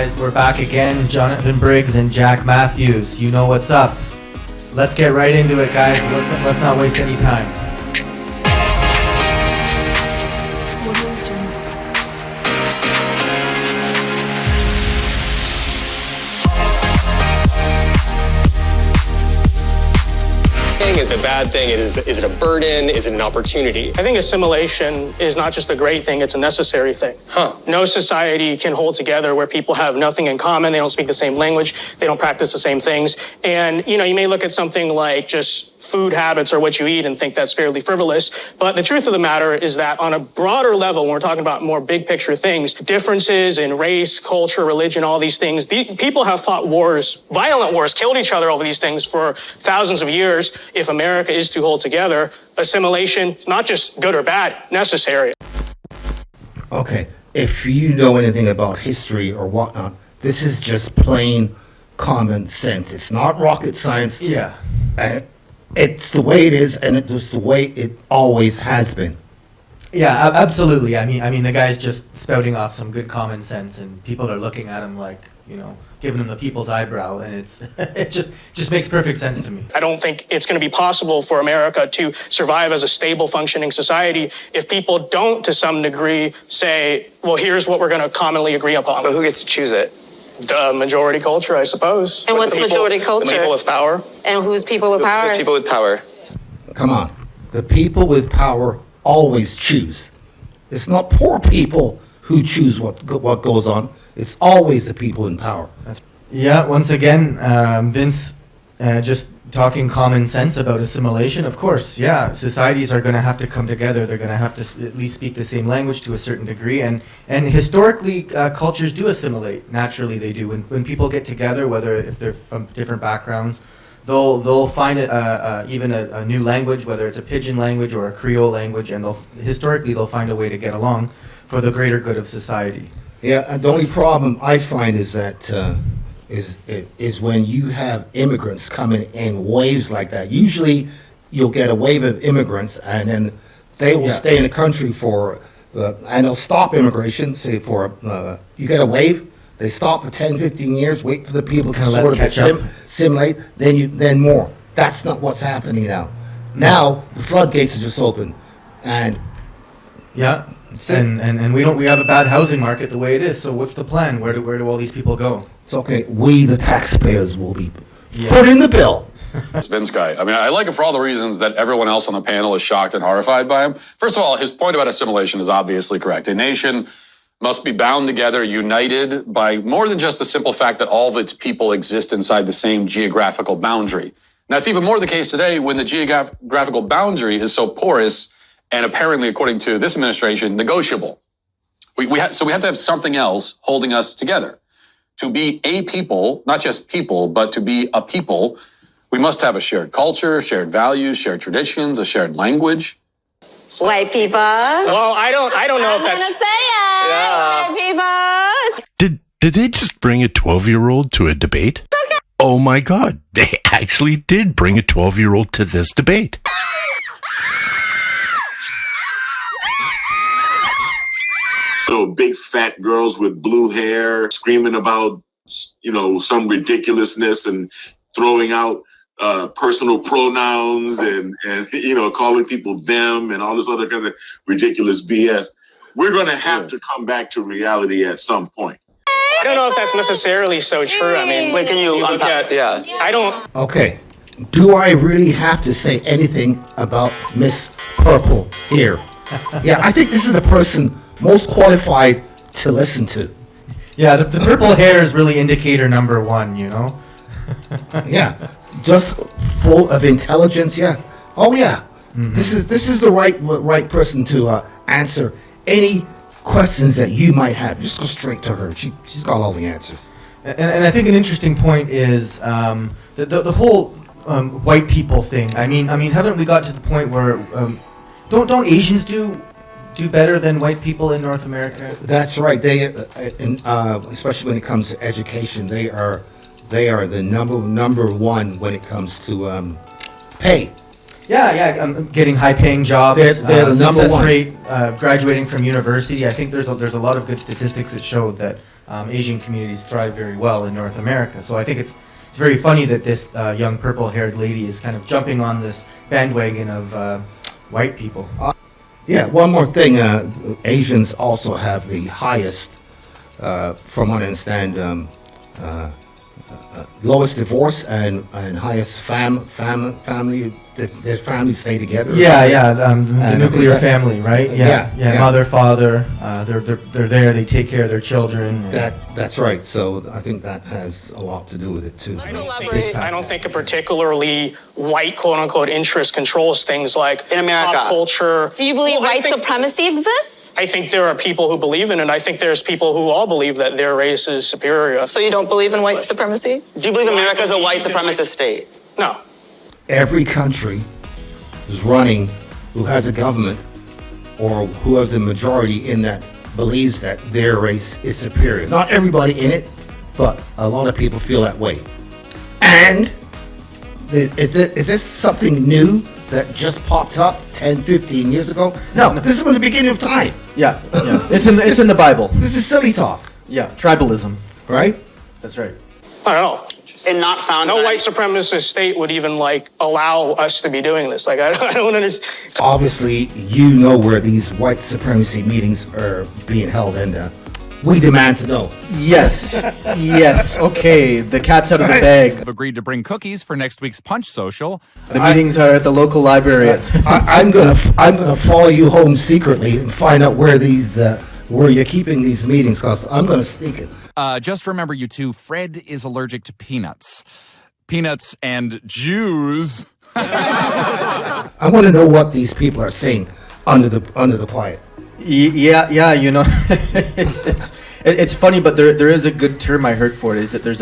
guys? We're back again. Jonathan Briggs and Jack Matthews. You know what's up. Let's get right into it, guys. Let's not waste any time. Is it a bad thing? Is it a burden? Is it an opportunity? I think assimilation is not just a great thing, it's a necessary thing. No society can hold together where people have nothing in common, they don't speak the same language, they don't practice the same things. And, you may look at something like just food habits or what you eat and think that's fairly frivolous. But the truth of the matter is that on a broader level, when we're talking about more big picture things, differences in race, culture, religion, all these things, people have fought wars, violent wars, killed each other over these things for thousands of years. If America is to hold together, assimilation, not just good or bad, necessary. Okay, if you know anything about history or whatnot, this is just plain common sense. It's not rocket science. Yeah. And it's the way it is, and it's just the way it always has been. Yeah, absolutely. I mean, the guy's just spouting off some good common sense, and people are looking at him like, giving him the people's eyebrow, and it just makes perfect sense to me. I don't think it's going to be possible for America to survive as a stable, functioning society if people don't, to some degree, say, well, here's what we're going to commonly agree upon. But who gets to choose it? The majority culture, I suppose. And what's majority culture? The people with power. And who's people with power? Who's people with power? Come on. The people with power always choose. It's not poor people who choose what goes on. It's always the people in power. Yeah, once again, Vince, just talking common sense about assimilation. Of course, yeah, societies are going to have to come together. They're going to have to at least speak the same language to a certain degree. And historically, cultures do assimilate. Naturally, they do. When people get together, whether if they're from different backgrounds, they'll find even a new language, whether it's a pidgin language or a Creole language, and they'll find a way to get along for the greater good of society. Yeah, and the only problem I find is that is when you have immigrants coming in waves like that. Usually, you'll get a wave of immigrants, and then they will stay in the country for, and they'll stop immigration. Say you get a wave, they stop for 10, 15 years, wait for the people to sort of assimilate, then more. That's not what's happening now. Now the floodgates are just open, and yeah. And we have a bad housing market the way it is. So what's the plan? Where do all these people go? It's okay. We, the taxpayers, will be put in the bill. This Vince guy. I mean, I like him for all the reasons that everyone else on the panel is shocked and horrified by him. First of all, his point about assimilation is obviously correct. A nation must be bound together, united by more than just the simple fact that all of its people exist inside the same geographical boundary. And that's even more the case today when the geographical boundary is so porous and apparently, according to this administration, negotiable. So we have to have something else holding us together. To be a people, not just people, but to be a people, we must have a shared culture, shared values, shared traditions, a shared language. White people. Well, I don't know if that's... I'm gonna say it. Yeah. White people. Did they just bring a 12-year-old to a debate? Okay. Oh my God, they actually did bring a 12-year-old to this debate. Big fat girls with blue hair screaming about, some ridiculousness and throwing out personal pronouns and calling people them and all this other kind of ridiculous BS. We're going to have to come back to reality at some point. I don't know if that's necessarily so true. I mean, Wait, can you look unpack? at... Yeah. I don't... Okay. Do I really have to say anything about Miss Purple here? Yeah, I think this is the person most qualified to listen to. Yeah, the purple hair is really indicator number one, Yeah, just full of intelligence. Yeah. Oh yeah. Mm-hmm. This is the right person to answer any questions that you might have. Just go straight to her. She's got all the answers. And I think an interesting point is the whole white people thing. I mean, haven't we got to the point where don't Asians do better than white people in North America? That's right. They, especially when it comes to education, they are the number one when it comes to pay. Getting high-paying jobs, They're the number success one. rate, graduating from university. I think there's a lot of good statistics that show that Asian communities thrive very well in North America. So I think it's very funny that this young purple-haired lady is kind of jumping on this bandwagon of white people. Yeah, one more thing. Asians also have the highest, from what I understand, lowest divorce and highest family. Their families stay together. The nuclear family, right? Yeah. Mother, father, they're there. They take care of their children. That's right. So I think that has a lot to do with it too. I don't think a particularly white quote unquote interest controls things like In America. pop culture. Do you believe Well, I white think- supremacy exists? I think there are people who believe in it. I think there's people who all believe that their race is superior. So you don't believe in white supremacy? Do you believe America is a white supremacist state? No. Every country is running who has a government or who has the majority in that believes that their race is superior. Not everybody in it, but a lot of people feel that way. And is this something new that just popped up 10, 15 years ago? No, this is from the beginning of time. Yeah. It's in the Bible. This is silly talk, Yeah, tribalism. right? That's right. I don't know. And not found No by- white supremacist state would even allow us to be doing this. I don't understand. Obviously, you know where these white supremacy meetings are being held, and we demand to know. Yes. Yes. Okay. The cat's out of the bag. Have agreed to bring cookies for next week's Punch Social. The meetings are at the local library. I'm gonna follow you home secretly and find out where where you're keeping these meetings, cause I'm gonna sneak it. Just remember, you two, Fred is allergic to peanuts. Peanuts and Jews. I want to know what these people are saying under the quiet. Yeah. You know, it's funny, but there is a good term I heard for it. Is that there's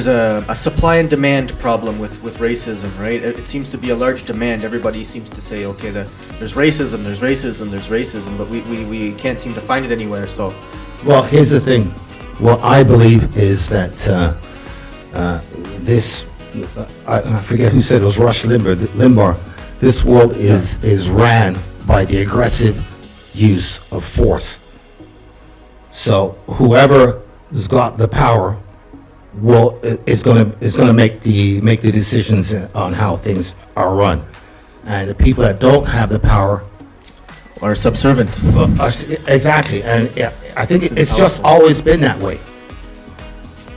a supply and demand problem with racism, right? It seems to be a large demand. Everybody seems to say, okay, there's racism, but we can't seem to find it anywhere. So, Well, here's the thing. What I believe is that I forget who said it, was Rush Limbaugh. This world is ran by the aggressive use of force. So whoever has got the power is gonna make the decisions on how things are run, and the people that don't have the power or subservient. exactly. And I think it's just always been that way.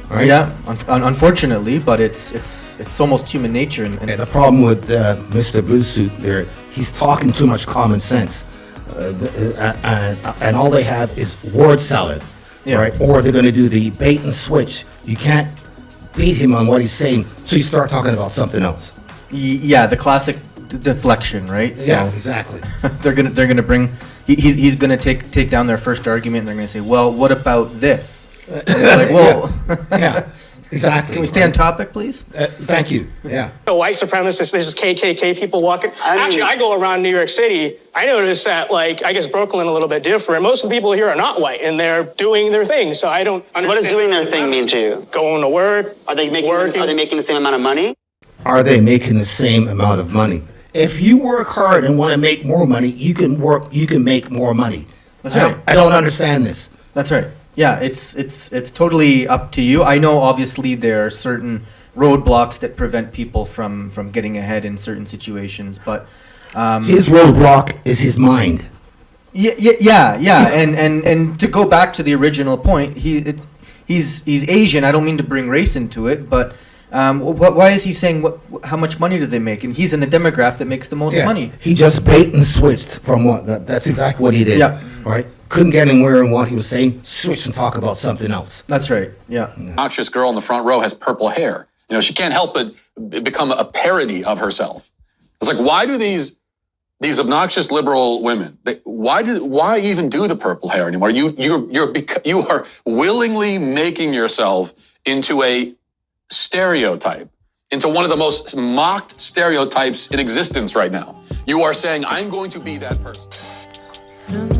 Right? Yeah, unfortunately, but it's almost human nature. And The problem with Mr. Blue Suit there, he's talking too much common sense, and all they have is word salad, right? Or they're going to do the bait and switch. You can't beat him on what he's saying, so you start talking about something else. Yeah, the classic deflection, right? Yeah, exactly. they're gonna bring. He's gonna take down their first argument, and they're gonna say, "Well, what about this?" And it's like, well, yeah, exactly. Can we stay on topic, please? Thank you. Yeah. White supremacists, there's just KKK people walking. Actually, I go around New York City. I notice that, I guess Brooklyn a little bit different. Most of the people here are not white, and they're doing their thing. So I don't understand. What does doing their thing mean to you? Going to work. Are they making the same amount of money? Are they making the same amount of money? If you work hard and want to make more money, you can make more money. That's right. I don't understand this. That's right. Yeah, it's totally up to you. I know obviously there are certain roadblocks that prevent people from getting ahead in certain situations, but his roadblock is his mind. Yeah. And to go back to the original point, he's Asian. I don't mean to bring race into it, but why is he saying how much money do they make? And he's in the demographic that makes the most money. He just bait and switched from what that's exactly what he did. Yeah. Right. Couldn't get anywhere in what he was saying. Switch and talk about something else. That's right. Yeah. Obnoxious girl in the front row has purple hair. You know, she can't help but become a parody of herself. It's like, why do these obnoxious liberal women? Why even do the purple hair anymore? You are willingly making yourself into a stereotype, into one of the most mocked stereotypes in existence right now. You are saying, I'm going to be that person.